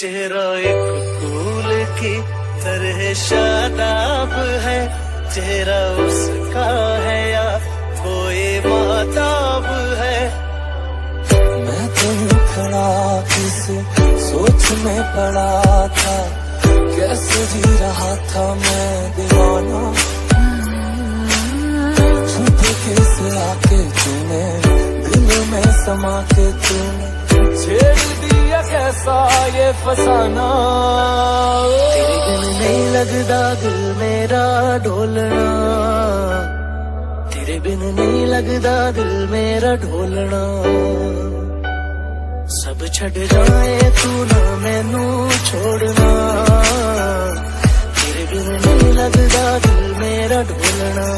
चेहरा एक फूल की तरह शादाब है, चेहरा उसका है या कोई माताब है। मैं तो खड़ा किसी सोच में पड़ा था, कैसे जी रहा था मैं दीवाना। छुप के से आके तूने दिल में समा के तूने छेड़ दिया कैसा ये फसाना। तेरे बिन नहीं लगदा दिल मेरा ढोलना, तेरे बिन नहीं लगदा दिल मेरा ढोलना। सब छड़ जाए तू ना मैनू छोड़ना, तेरे बिन नहीं लगदा दिल मेरा ढोलना।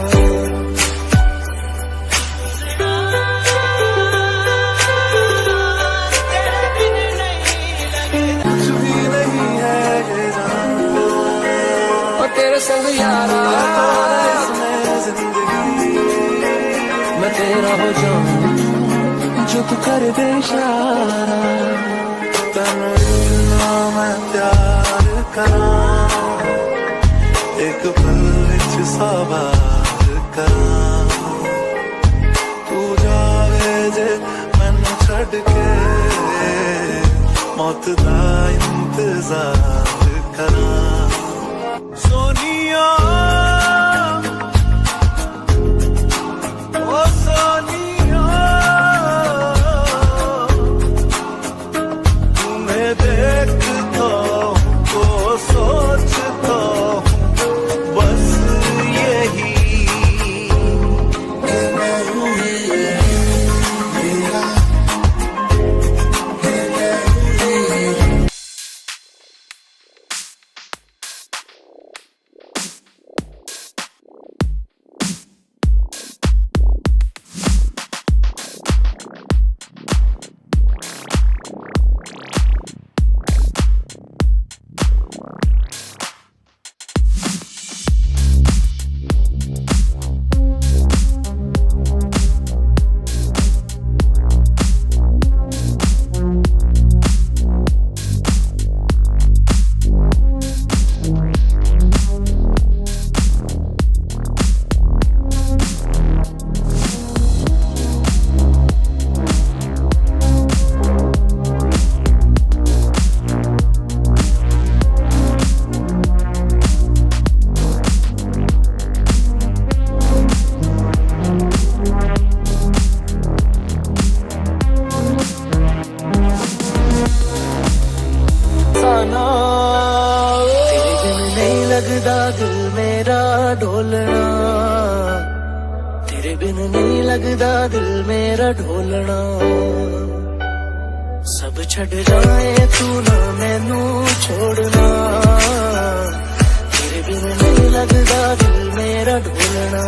तेरे संग यारा मैं तेरा हो जाऊं जो तू कर दे इशारा। तेनू इन्ना मैं प्यार करा, एक पल विच सवार करा। तू जावे जे मैनू छड़ के मौत दा इंतजार करा। सोनिया ओ सोनिया, तुम्हें देखता तो सोचता बस यही। लगदा दिल मेरा ढोलना, तेरे बिन नहीं लगदा दिल मेरा ढोलना। सब छड़ जाए तू ना मैनू छोड़ना, तेरे बिन नहीं लगदा दिल मेरा ढोलना।